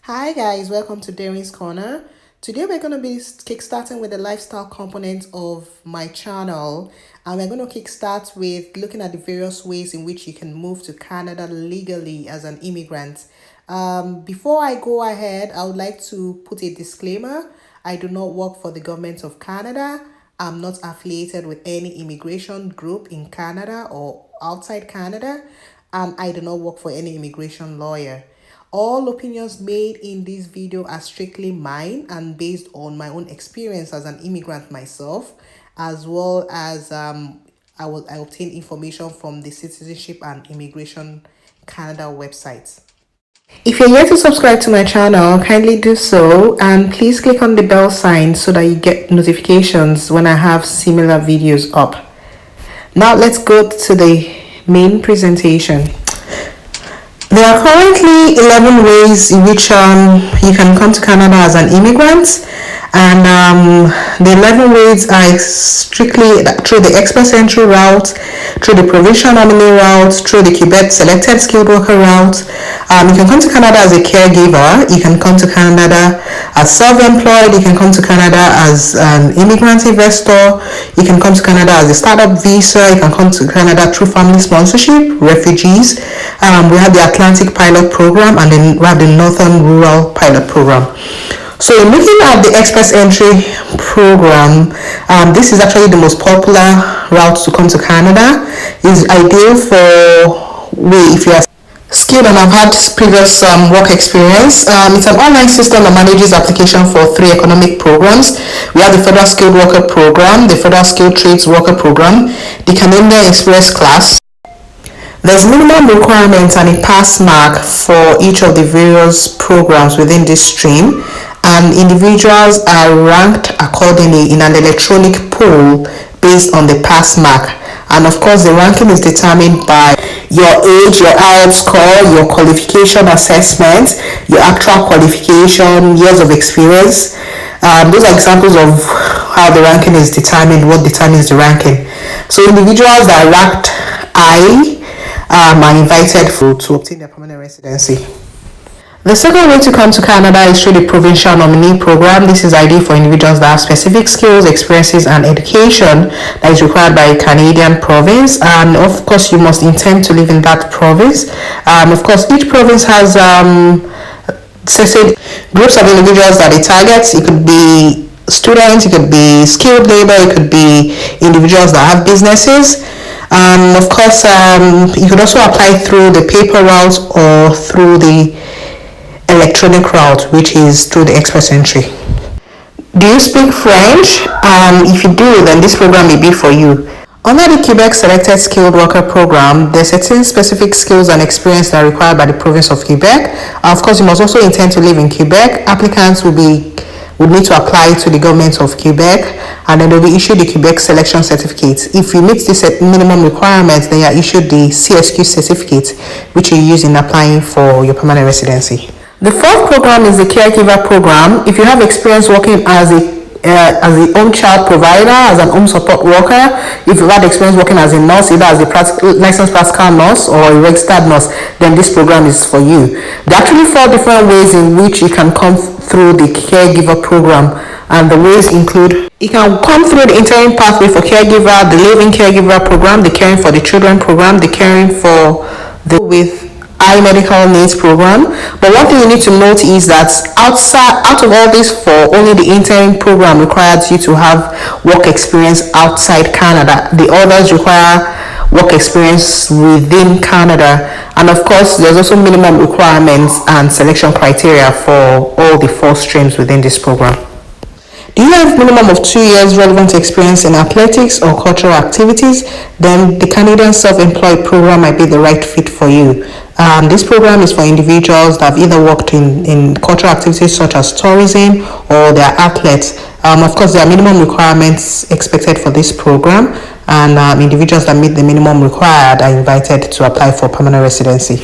Hi guys, welcome to DerinsCorner. Today we're going to be kickstarting with the lifestyle component of my channel, and we're going to kickstart with looking at the various ways in which you can move to Canada legally as an immigrant. Before I go ahead, I would like to put a disclaimer. I do not work for the government of Canada. I'm not affiliated with any immigration group in Canada or outside Canada, and I do not work for any immigration lawyer. All opinions made in this video are strictly mine and based on my own experience as an immigrant myself, as well as I obtained information from the Citizenship and Immigration Canada website. If you're yet to subscribe to my channel, kindly do so, and please click on the bell sign so that you get notifications when I have similar videos up. Now let's go to the main presentation. There are currently 11 ways in which you can come to Canada as an immigrant, and the 11 ways are strictly through the express entry route, through the provincial nominee route, through the Quebec selected skilled worker route. You can come to Canada as a caregiver, you can come to Canada as self-employed, you can come to Canada as an immigrant investor, you can come to Canada as a startup visa, you can come to Canada through family sponsorship, refugees. We have the Atlantic Pilot Program, and then we have the Northern Rural Pilot Program. So looking at the Express Entry Program, this is actually the most popular route to come to Canada. It's ideal for if you are skilled and have had previous work experience. It's an online system that manages application for 3 economic programs. We have the Federal Skilled Worker Program, the Federal Skilled Trades Worker Program, the Canadian Express Class. There's minimum requirements and a pass mark for each of the various programs within this stream, and individuals are ranked accordingly in an electronic poll based on the pass mark. And of course, the ranking is determined by your age, your IELTS score, your qualification assessment, your actual qualification, years of experience. Those are examples of how the ranking is determined, what determines the ranking. So individuals that are ranked I are invited to obtain their permanent residency. The second way to come to Canada is through the Provincial Nominee Program. This is ideal for individuals that have specific skills, experiences, and education that is required by a Canadian province. And of course, you must intend to live in that province. Of course, each province has certain groups of individuals that it targets. It could be students, it could be skilled labor, it could be individuals that have businesses. Of course, you could also apply through the paper route or through the electronic route, which is through the express entry. Do you speak French? If you do, then this program may be for you. Under the Quebec Selected Skilled Worker Program, there are certain specific skills and experience that are required by the province of Quebec. Of course, you must also intend to live in Quebec. Applicants would need to apply to the government of Quebec, and then they'll be issued the Quebec selection certificate. If you meet this minimum requirements, then you are issued the CSQ certificate, which you use in applying for your permanent residency. The fourth program is the caregiver program. If you have experience working as a home child provider, as an home support worker, if you've had experience working as a nurse, either as a licensed practical nurse or a registered nurse, then this program is for you. There are actually 4 different ways in which you can come through the caregiver program, and the ways include: you can come through the interim pathway for caregiver, the living caregiver program, the caring for the children program, the caring for the with medical needs program. But one thing you need to note is that out of all these 4, only the interim program requires you to have work experience outside Canada. The others require work experience within Canada. And of course, there's also minimum requirements and selection criteria for all the 4 streams within this program. Do you have minimum of 2 years relevant experience in athletics or cultural activities? Then the Canadian Self-Employed Program might be the right fit for you. This program is for individuals that have either worked in cultural activities such as tourism, or they are athletes. Of course, there are minimum requirements expected for this program, and individuals that meet the minimum required are invited to apply for permanent residency.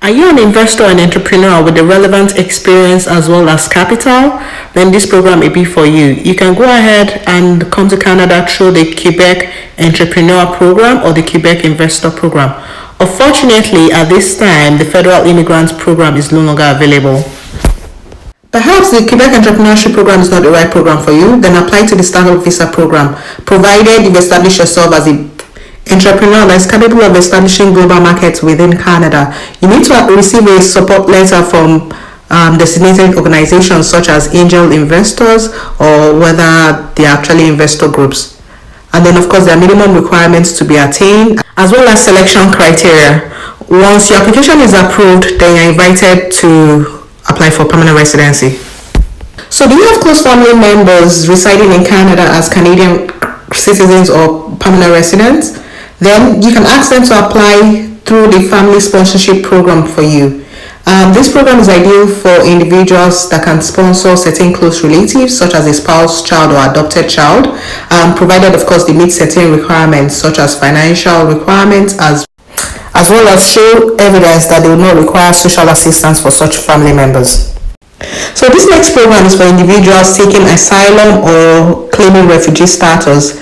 Are you an investor and entrepreneur with the relevant experience as well as capital? Then this program may be for you. You can go ahead and come to Canada through the Quebec Entrepreneur Program or the Quebec Investor Program. Unfortunately, at this time, the Federal Immigrant Program is no longer available. Perhaps the Quebec Entrepreneurship Program is not the right program for you, then apply to the Startup Visa Program, provided you've established yourself as an entrepreneur that is capable of establishing global markets within Canada. You need to receive a support letter from designated organizations such as angel investors, or whether they are actually investor groups. And then, of course, there are minimum requirements to be attained, as well as selection criteria. Once your application is approved, then you're invited to apply for permanent residency. So do you have close family members residing in Canada as Canadian citizens or permanent residents? Then you can ask them to apply through the family sponsorship program for you. This program is ideal for individuals that can sponsor certain close relatives, such as a spouse, child, or adopted child, provided, of course, they meet certain requirements, such as financial requirements, as well as show evidence that they will not require social assistance for such family members. So this next program is for individuals seeking asylum or claiming refugee status.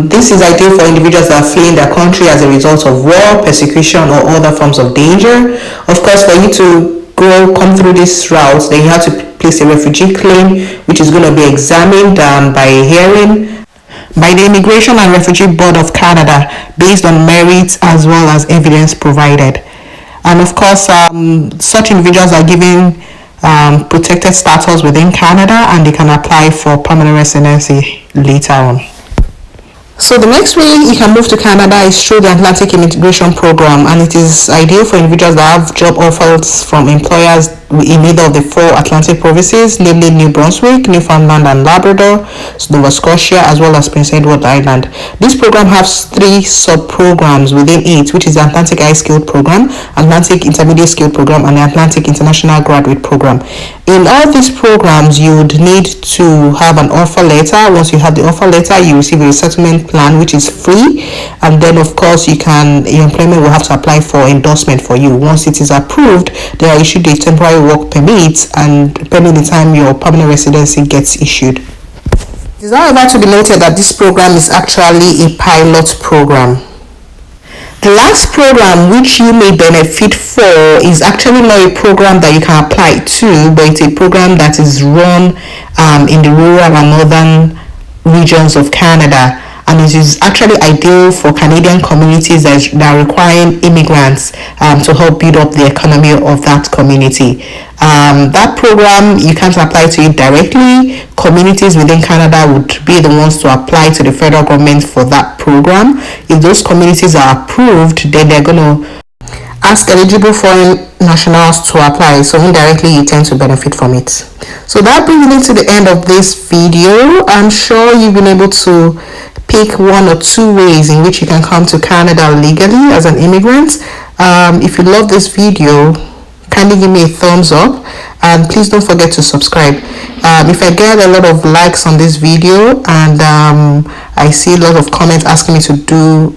This is ideal for individuals that are fleeing their country as a result of war, persecution, or other forms of danger. Of course, for you to come through this route, then you have to place a refugee claim, which is going to be examined by a hearing by the Immigration and Refugee Board of Canada based on merits as well as evidence provided. And of course, such individuals are given protected status within Canada, and they can apply for permanent residency later on. So the next way you can move to Canada is through the Atlantic Immigration Program, and it is ideal for individuals that have job offers from employers in either of the 4 Atlantic provinces, namely New Brunswick, Newfoundland and Labrador, Nova Scotia, as well as Prince Edward Island. This program has 3 sub-programs within it, which is the Atlantic High Skilled Program, Atlantic Intermediate Skilled Program, and the Atlantic International Graduate Program. In all these programs, you would need to have an offer letter. Once you have the offer letter, you receive a resettlement plan, which is free, and then of course your employment will have to apply for endorsement for you. Once it is approved, they are issued a temporary work permit, and pending the time your permanent residency gets issued. It is however to be noted that this program is actually a pilot program. The last program which you may benefit for is actually not a program that you can apply to, but it's a program that is run in the rural and northern regions of Canada, and it is actually ideal for Canadian communities that are requiring immigrants to help build up the economy of that community. That program, you can't apply to it directly. Communities within Canada would be the ones to apply to the federal government for that program. If those communities are approved, then they're going to ask eligible foreign nationals to apply, so indirectly you tend to benefit from it. So that brings me to the end of this video. I'm sure you've been able to pick 1 or 2 ways in which you can come to Canada legally as an immigrant. If you love this video, kindly give me a thumbs up, and please don't forget to subscribe. If I get a lot of likes on this video, and I see a lot of comments asking me to do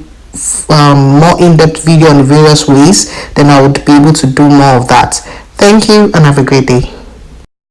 more in-depth video on the various ways, then I would be able to do more of that. Thank you and have a great day.